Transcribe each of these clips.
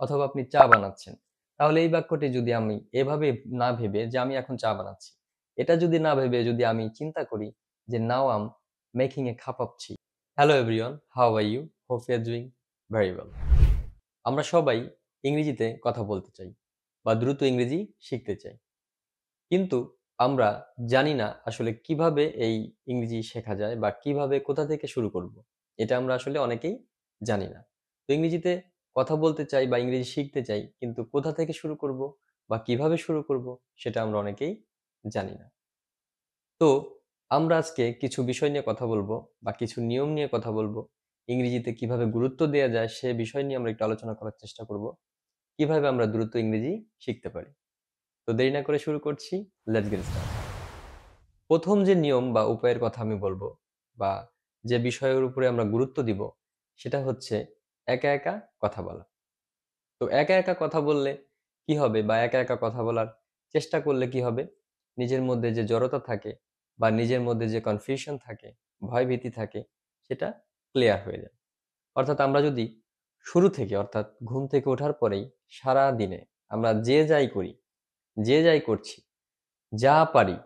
অথবা আপনি চা বানাচ্ছেন। তাহলে এই বাক্যটি যদি আমি এভাবে না ভেবে যে আমি এখন চা বানাচ্ছি, এটা যদি না ভেবে যদি আমি চিন্তা করি যে now I'm making a cup of tea. Hello everyone, how are you? Hope you are doing very well. আমরা সবাই ইংরেজিতে কথা বলতে চাই বা দ্রুত ইংরেজি শিখতে চাই। কিন্তু আমরা জানি না আসলে কিভাবে এই ইংরেজি শেখা যায় বা কিভাবে কোথা থেকে শুরু করব। এটা আমরা আসলে অনেকেই জানি না। তো ইংরেজিতে কথা বলতে চাই বা ইংরেজি শিখতে চাই, কিন্তু কোথা থেকে শুরু করব বা কিভাবে শুরু করব সেটা আমরা অনেকেই জানি না। তো আমরা আজকে কিছু বিষয় নিয়ে কথা বলবো বা কিছু নিয়ম নিয়ে কথা বলবো। ইংরেজিতে কিভাবে গুরুত্ব দেয়া যায় সে বিষয় নিয়ে আমরা একটু আলোচনা করার চেষ্টা করব। কিভাবে আমরা দ্রুত ইংরেজি শিখতে পারি। তো দেরি না করে শুরু করছি। Let's get start. প্রথম যে নিয়ম বা উপায়ের কথা আমি বলবো বা যে বিষয়ের উপরে আমরা গুরুত্ব দিব সেটা হচ্ছে একা একা কথা বলা। তো একা একা কথা বললে কি হবে বা একা একা কথা বলার চেষ্টা করলে কি হবে, নিজের মধ্যে যে জড়তা থাকে বা নিজের মধ্যে যে কনফিউশন থাকে, ভয় ভীতি থাকে, সেটা ক্লিয়ার হয়ে যায়। অর্থাৎ আমরা যদি শুরু থেকে অর্থাৎ ঘুম থেকে ওঠার পরেই সারা দিনে আমরা যে যাই করি, যে যাই করছি, যা পারি,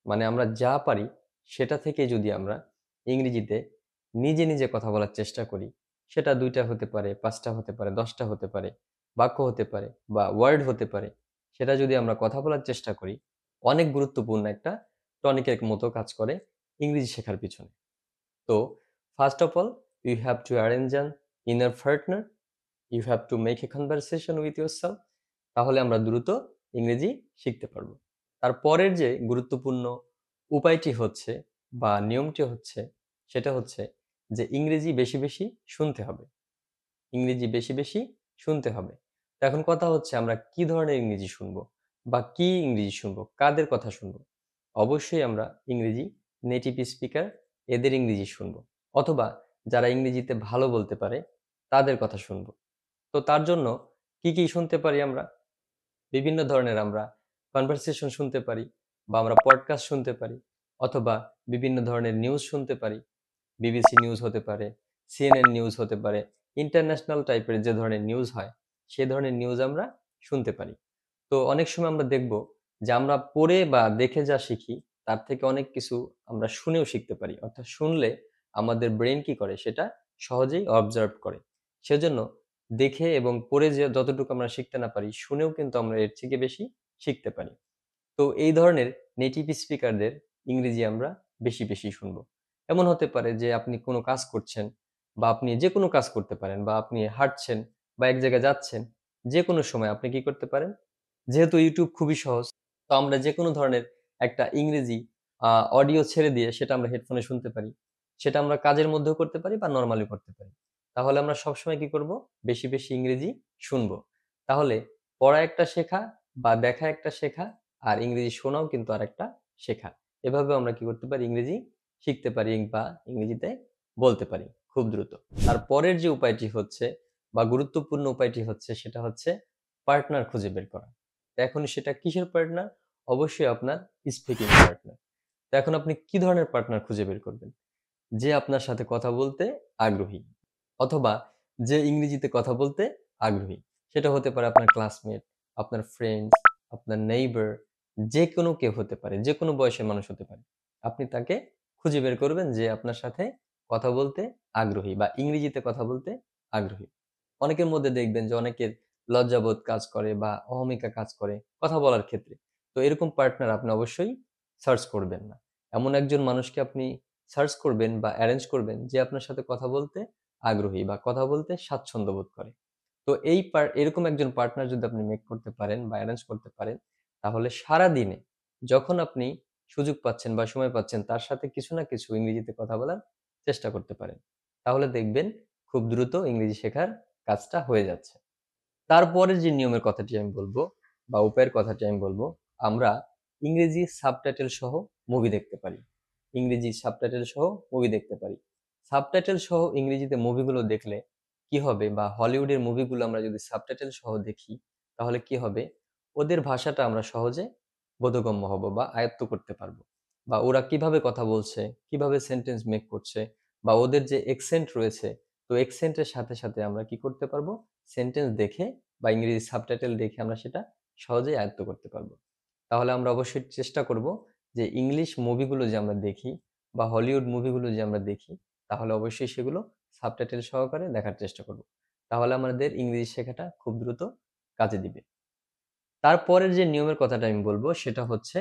মানে আমরা যা পারি সেটা থেকে যদি আমরা ইংরেজিতে নিজে নিজে কথা বলার চেষ্টা করি, সেটা ২টা হতে পারে, ৫টা হতে পারে, ১০টা হতে পারে, বাক্য হতে পারে বা ওয়ার্ড হতে পারে। সেটা যদি আমরা কথা বলার চেষ্টা করি, অনেক গুরুত্বপূর্ণ একটা টনিকের মতো কাজ করে ইংরেজি শেখার পিছনে। তো first of all, you have to arrange an inner partner, you have to make a conversation with yourself. তাহলে আমরা দ্রুত ইংরেজি শিখতে পারবো। তারপরের যে গুরুত্বপূর্ণ উপায়টি হচ্ছে বা নিয়মটি হচ্ছে, সেটা হচ্ছে যে ইংরেজি বেশি বেশি শুনতে হবে। ইংরেজি বেশি বেশি শুনতে হবে। তো এখন কথা হচ্ছে আমরা কি ধরনের ইংরেজি শুনবো বা কি ইংরেজি শুনবো, কাদের কথা শুনবো? অবশ্যই আমরা ইংরেজি নেটিভ স্পিকার এদের ইংরেজি শুনবো, অথবা যারা ইংরেজিতে ভালো বলতে পারে তাদের কথা শুনবো। তো তার জন্য কি শুনতে পারি আমরা? বিভিন্ন ধরনের আমরা কনভারসেশন শুনতে পারি বা আমরা পডকাস্ট শুনতে পারি, অথবা বিভিন্ন ধরনের নিউজ শুনতে পারি। বিবিসি নিউজ হতে পারে, সিএনএন নিউজ হতে পারে, ইন্টারন্যাশনাল টাইপের যে ধরনের নিউজ হয়, সে ধরনের নিউজ আমরা শুনতে পারি। তো অনেক সময় আমরা দেখব যে আমরা পড়ে বা দেখে যা শিখি, তার থেকে অনেক কিছু আমরা শুনেও শিখতে পারি। অর্থাৎ শুনলে আমাদের ব্রেন কি করে সেটা সহজেই অবজার্ভ করে। সেজন্য দেখে এবং পড়ে যে যতটুকু আমরা শিখতে না পারি, শুনেও কিন্তু আমরা এর থেকে বেশি শিখতে পারি। তো এই ধরনের নেটিভ স্পিকারদের ইংরেজি আমরা বেশি বেশি শুনবো। এমন হতে পারে যে আপনি কোনো কাজ করছেন বা আপনি যেকোনো কাজ করতে পারেন বা আপনি হাঁটছেন বা এক জায়গায় যাচ্ছেন, যেকোনো সময় আপনি কি করতে পারেন? যেহেতু ইউটিউব খুবই সহজ, তো আমরা যেকোনো ধরনের একটা ইংরেজি অডিও ছেড়ে দিয়ে সেটা আমরা হেডফোনে শুনতে পারি। সেটা আমরা কাজের মধ্যেও করতে পারি বা নরমালিও করতে পারি। তাহলে আমরা সবসময় কি করব? বেশি বেশি ইংরেজি শুনবো। তাহলে পড়া একটা শেখা বা দেখা একটা শেখা, আর ইংরেজি শোনাও কিন্তু আরেকটা শেখা। এভাবে আমরা কি করতে পারি? ইংরেজি শিখতে পারি বা ইংরেজিতে বলতে পারি খুব দ্রুত। তারপরের যে উপায়টি হচ্ছে বা গুরুত্বপূর্ণ উপায়টি হচ্ছে সেটা হচ্ছে পার্টনার খুঁজে বের করা। তো এখন সেটা কিসের পার্টনার? অবশ্যই আপনার স্পিকিং পার্টনার। তো এখন আপনি কি ধরনের পার্টনার খুঁজে বের করবেন? যে আপনার সাথে কথা বলতে আগ্রহী, অথবা যে ইংরেজিতে কথা বলতে আগ্রহী। সেটা হতে পারে আপনার ক্লাসমেট, আপনার ফ্রেন্ডস, আপনার নেইবার, যেকোনো কেউ হতে পারে, যেকোনো বয়সের মানুষ হতে পারে। আপনি তাকে খুঁজে বের করবেন যে আপনার সাথে কথা বলতে আগ্রহী বা ইংরেজিতে কথা বলতে আগ্রহী। অনেকের মধ্যে দেখবেন যে অনেকের লজ্জাবোধ কাজ করে বা অহমিকা কাজ করে কথা বলার ক্ষেত্রে। তো এরকম পার্টনার আপনি অবশ্যই সার্চ করবেন না। এমন একজন মানুষকে আপনি সার্চ করবেন বা এরেঞ্জ করবেন যে আপনার সাথে কথা বলতে আগ্রহী বা কথা বলতে স্বাচ্ছন্দ্য বোধ করে। তো এরকম একজন পার্টনার যদি আপনি মেক করতে পারেন বা এরেঞ্জ করতে পারেন, তাহলে সারাদিনে যখন আপনি সুযোগ পাচ্ছেন বা সময় পাচ্ছেন তার সাথে কিছু না কিছু ইংরেজিতে কথা বলার চেষ্টা করতে পারেন। তাহলে দেখবেন খুব দ্রুত ইংরেজি শেখার কাজটা হয়ে যাচ্ছে। তারপরের যে নিয়মের কথাটি আমি বলবো বা উপায়ের কথাটি আমি বলবো, আমরা ইংরেজি সাবটাইটেল সহ মুভি দেখতে পারি। ইংরেজি সাবটাইটেল সহ মুভি দেখতে পারি। সাবটাইটেল সহ ইংরেজিতে মুভিগুলো দেখলে কি হবে, বা হলিউডের মুভিগুলো আমরা যদি সাবটাইটেল সহ দেখি, তাহলে কি হবে? ওদের ভাষাটা আমরা সহজে বোধগম্য হব বা আয়ত্ত করতে পারবো। বা ওরা কিভাবে কথা বলছে, কিভাবে সেন্টেন্স মেক করছে, বা ওদের যে এক্সেন্ট রয়েছে, তো এক্সেন্টের সাথে সাথে আমরা কি করতে পারবো? সেন্টেন্স দেখে বা ইংরেজি সাবটাইটেল দেখে আমরা সেটা সহজেই আয়ত্ত করতে পারবো। তাহলে আমরা অবশ্যই চেষ্টা করব যে ইংলিশ মুভিগুলো যে আমরা দেখি বা হলিউড মুভিগুলো যে আমরা দেখি, তাহলে অবশ্যই সেগুলো সাবটাইটেল সহকারে দেখার চেষ্টা করব। তাহলে আমাদের ইংরেজি শেখাটা খুব দ্রুত কাজে দিবে। তারপরের যে নিয়মের কথাটা আমি বলবো সেটা হচ্ছে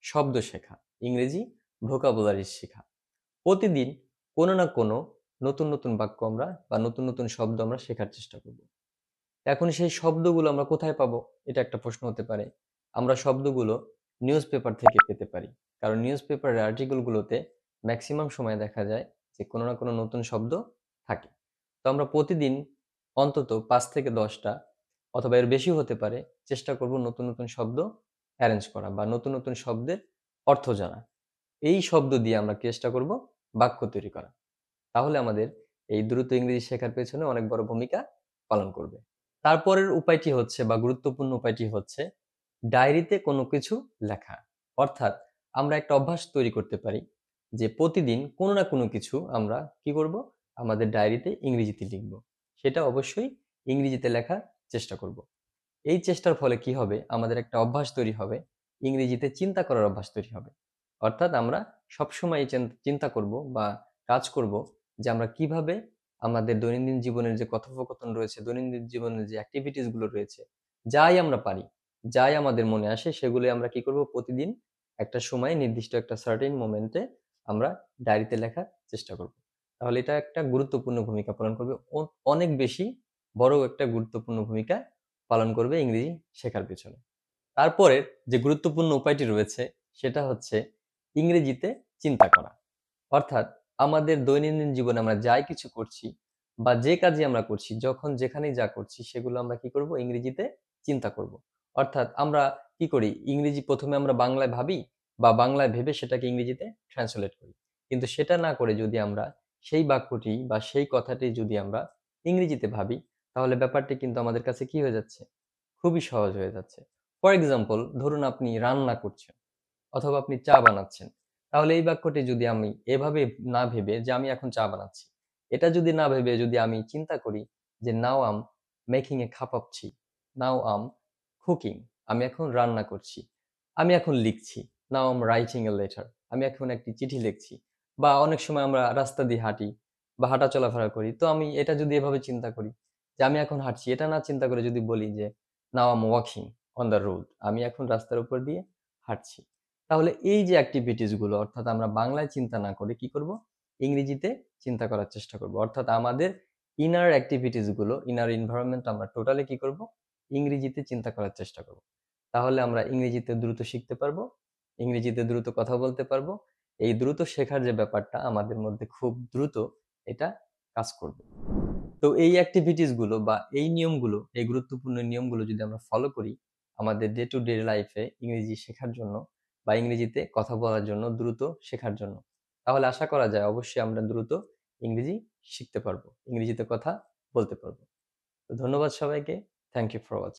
শব্দ শেখা, ইংরেজি ভোকাবুলারি শেখা। প্রতিদিন কোনো না কোনো নতুন নতুন বাক্য আমরা বা নতুন নতুন শব্দ আমরা শেখার চেষ্টা করব। এখন সেই শব্দগুলো আমরা কোথায় পাবো? এটা একটা প্রশ্ন হতে পারে। আমরা শব্দগুলো নিউজ পেপার থেকে পেতে পারি। কারণ নিউজ পেপারের আর্টিকেলগুলোতে ম্যাক্সিমাম সময় দেখা যায় যে কোনো না কোনো নতুন শব্দ থাকে। তো আমরা প্রতিদিন অন্তত ৫ থেকে ১০ টা অথবা এর বেশিও হতে পারে চেষ্টা করব নতুন নতুন শব্দ অ্যারেঞ্জ করা বা নতুন নতুন শব্দের অর্থ জানা। এই শব্দ দিয়ে আমরা চেষ্টা করব বাক্য তৈরি করা। তাহলে আমাদের এই দ্রুত ইংরেজি শেখার পেছনে অনেক বড় ভূমিকা পালন করবে। তারপরের উপায়টি হচ্ছে বা গুরুত্বপূর্ণ উপায়টি হচ্ছে ডায়েরিতে কোনো কিছু লেখা। অর্থাৎ আমরা একটা অভ্যাস তৈরি করতে পারি যে প্রতিদিন কোনো না কোনো কিছু আমরা কি করব? আমাদের ডায়েরিতে ইংরেজিতে লিখব। সেটা অবশ্যই ইংরেজিতে লেখার চেষ্টা করব। এই চেষ্টার ফলে কি হবে? আমাদের একটা অভ্যাস তৈরি হবে। ইংরেজিতে চিন্তা করার অভ্যাস তৈরি হবে। অর্থাৎ আমরা সবসময় চিন্তা করব বা কাজ করব যে আমরা কিভাবে আমাদের দৈনন্দিন জীবনের যে কথোপকথন রয়েছে, দৈনন্দিন জীবনের যে এক্টিভিটিস গুলো রয়েছে, যাই আমরা পারি, যাই আমাদের মনে আসে সেগুলোই আমরা কি করব? প্রতিদিন একটা সময়ে নির্দিষ্ট একটা সার্টেন মোমেন্টে আমরা ডায়েরিতে লেখার চেষ্টা করব। তাহলে এটা একটা গুরুত্বপূর্ণ ভূমিকা পালন করবে। অনেক বেশি বড় একটা গুরুত্বপূর্ণ ভূমিকা পালন করবে ইংরেজি শেখার পেছনে। তারপরের যে গুরুত্বপূর্ণ উপায়টি রয়েছে সেটা হচ্ছে ইংরেজিতে চিন্তা করা। অর্থাৎ আমাদের দৈনন্দিন জীবনে আমরা যাই কিছু করছি বা যে কাজই আমরা করছি, যখন যেখানেই যা করছি সেগুলো আমরা কি করব? ইংরেজিতে চিন্তা করব। অর্থাৎ আমরা কি করি? ইংরেজি ১ম এ আমরা বাংলায় ভাবি বা বাংলায় ভেবে সেটাকে ইংরেজিতে ট্রান্সলেট করি। কিন্তু সেটা না করে যদি আমরা সেই বাক্যটি বা সেই কথাটি যদি আমরা ইংরেজিতে ভাবি, তাহলে ব্যাপারটি কিন্তু আমাদের কাছে কি হয়ে যাচ্ছে? খুবই সহজ হয়ে যাচ্ছে। ফর এক্সাম্পল ধরুন আপনি রান্না করছেন অথবা আপনি চা বানাচ্ছেন। তাহলে এই বাক্যটি যদি আমি এভাবে না ভেবে যে আমি এখন চা বানাচ্ছি। এটা যদি না ভেবে যদি আমি চিন্তা করি যে now I'm making a cup of tea, now I'm cooking, আমি এখন রান্না করছি। আমি এখন লিখছি। now I'm writing a letter, আমি এখন একটি চিঠি লিখছি। বা অনেক সময় আমরা রাস্তা দিয়ে হাঁটি বা হাঁটা চলাফেরা করি। তো আমি এটা যদি এভাবে চিন্তা করি যে আমি এখন হাঁটছি। এটা না চিন্তা করে যদি বলি যে now I'm walking on the road, আমি এখন রাস্তার উপর দিয়ে হাঁটছি। তাহলে এই যে এক্টিভিটিস গুলো অর্থাৎ আমরা বাংলায় চিন্তা না করে কি করব? ইংরেজিতে চিন্তা করার চেষ্টা করব। অর্থাৎ আমাদের ইনার এক্টিভিটিস গুলো, ইনার এনভায়রনমেন্ট আমরা টোটালি কি করব? ইংরেজিতে চিন্তা করার চেষ্টা করব। তাহলে আমরা ইংরেজিতে দ্রুত শিখতে পারবো, ইংরেজিতে দ্রুত কথা বলতে পারবো। এই দ্রুত শেখার যে ব্যাপারটা আমাদের মধ্যে খুব দ্রুত এটা কাজ করবে। তো এই এক্টিভিটিস গুলো বা এই নিয়মগুলো, এই গুরুত্বপূর্ণ নিয়মগুলো যদি আমরা ফলো করি আমাদের ডে টু ডে লাইফে ইংরেজি শেখার জন্য বা ইংরেজিতে কথা বলার জন্য, দ্রুত শেখার জন্য, তাহলে আশা করা যায় অবশ্যই আমরা দ্রুত ইংরেজি শিখতে পারবো। ইংরেজিতে কথা বলতে পারবো। তো ধন্যবাদ সবাইকে। Thank you for watching.